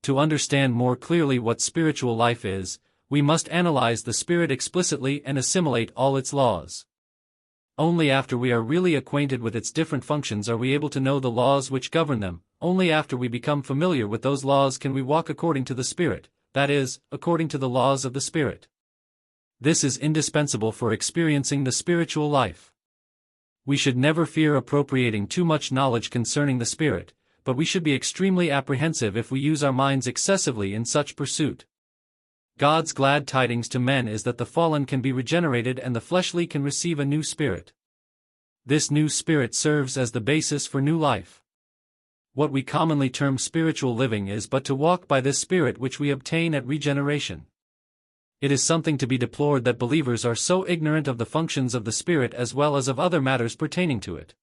To understand more clearly what spiritual life is, we must analyze the spirit explicitly and assimilate all its laws. Only after we are really acquainted with its different functions are we able to know the laws which govern them. Only after we become familiar with those laws can we walk according to the Spirit, that is, according to the laws of the Spirit. This is indispensable for experiencing the spiritual life. We should never fear appropriating too much knowledge concerning the Spirit, but we should be extremely apprehensive if we use our minds excessively in such pursuit. God's glad tidings to men is that the fallen can be regenerated and the fleshly can receive a new spirit. This new spirit serves as the basis for new life. What we commonly term spiritual living is but to walk by this spirit which we obtain at regeneration. It is something to be deplored that believers are so ignorant of the functions of the Spirit as well as of other matters pertaining to it.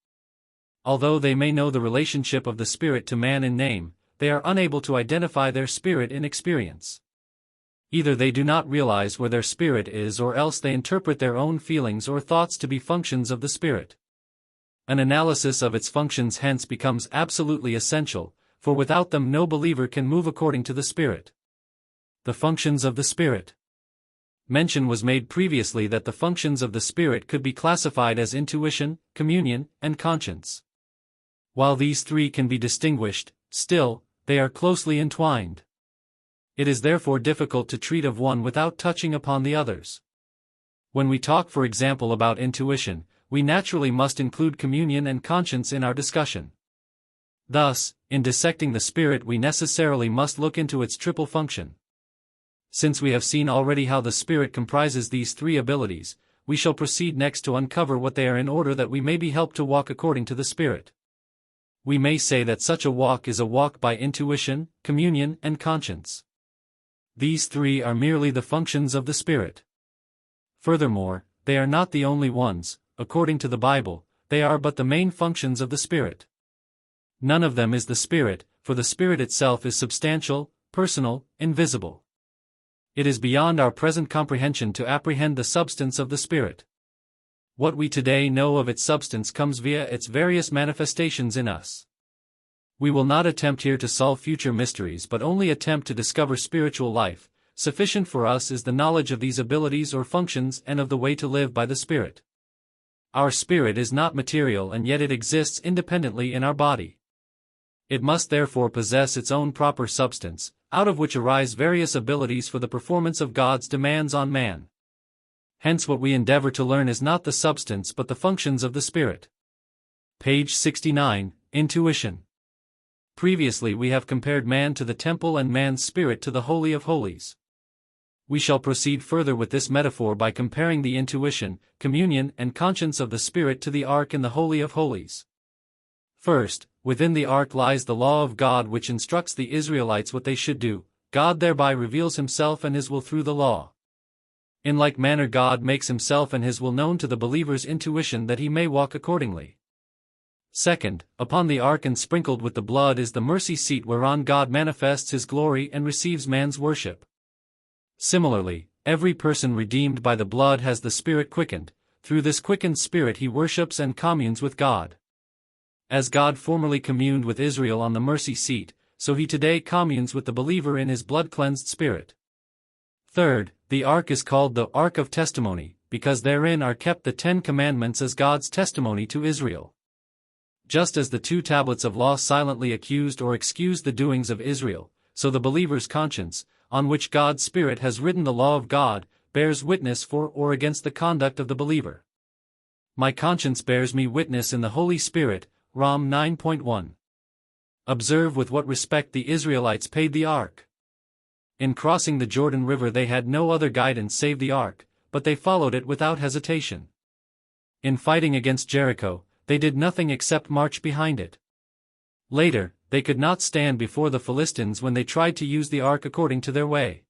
Although they may know the relationship of the Spirit to man in name, they are unable to identify their spirit in experience. Either they do not realize where their spirit is or else they interpret their own feelings or thoughts to be functions of the Spirit. An analysis of its functions hence becomes absolutely essential, for without them no believer can move according to the Spirit. The functions of the Spirit. Mention was made previously that the functions of the Spirit could be classified as intuition, communion, and conscience. While these three can be distinguished, still, they are closely entwined. It is therefore difficult to treat of one without touching upon the others. When we talk for example about intuition, we naturally must include communion and conscience in our discussion. Thus, in dissecting the Spirit we necessarily must look into its triple function. Since we have seen already how the Spirit comprises these three abilities, we shall proceed next to uncover what they are in order that we may be helped to walk according to the Spirit. We may say that such a walk is a walk by intuition, communion, and conscience. These three are merely the functions of the Spirit. Furthermore, they are not the only ones. According to the Bible, they are but the main functions of the Spirit. None of them is the Spirit, for the Spirit itself is substantial, personal, invisible. It is beyond our present comprehension to apprehend the substance of the Spirit. What we today know of its substance comes via its various manifestations in us. We will not attempt here to solve future mysteries but only attempt to discover spiritual life. Sufficient for us is the knowledge of these abilities or functions and of the way to live by the Spirit. Our spirit is not material and yet it exists independently in our body. It must therefore possess its own proper substance, out of which arise various abilities for the performance of God's demands on man. Hence what we endeavor to learn is not the substance but the functions of the Spirit. Page 69, Intuition. Previously we have compared man to the temple and man's spirit to the Holy of Holies. We shall proceed further with this metaphor by comparing the intuition, communion, and conscience of the Spirit to the ark in the Holy of Holies. First, within the ark lies the law of God which instructs the Israelites what they should do. God thereby reveals himself and his will through the law. In like manner God makes himself and his will known to the believer's intuition that he may walk accordingly. Second, upon the ark and sprinkled with the blood is the mercy seat whereon God manifests his glory and receives man's worship. Similarly, every person redeemed by the blood has the Spirit quickened. Through this quickened Spirit he worships and communes with God. As God formerly communed with Israel on the mercy seat, so he today communes with the believer in his blood-cleansed spirit. Third, the ark is called the Ark of Testimony, because therein are kept the 10 Commandments as God's testimony to Israel. Just as the 2 tablets of law silently accused or excused the doings of Israel, so the believer's conscience, on which God's Spirit has written the law of God, bears witness for or against the conduct of the believer. My conscience bears me witness in the Holy Spirit, Rom 9.1. Observe with what respect the Israelites paid the ark. In crossing the Jordan River they had no other guidance save the ark, but they followed it without hesitation. In fighting against Jericho, they did nothing except march behind it. Later, they could not stand before the Philistines when they tried to use the ark according to their way.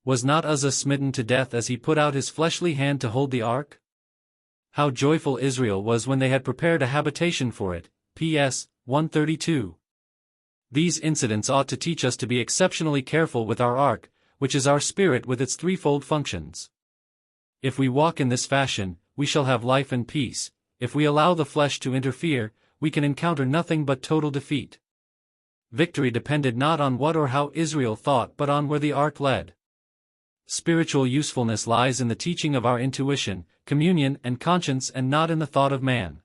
Was not Uzzah smitten to death as he put out his fleshly hand to hold the ark? How joyful Israel was when they had prepared a habitation for it. P.S. 132. These incidents ought to teach us to be exceptionally careful with our ark, which is our spirit with its threefold functions. If we walk in this fashion, we shall have life and peace. If we allow the flesh to interfere, we can encounter nothing but total defeat. victory depended not on what or how Israel thought but on where the ark led. Spiritual usefulness lies in the teaching of our intuition, communion and conscience and not in the thought of man.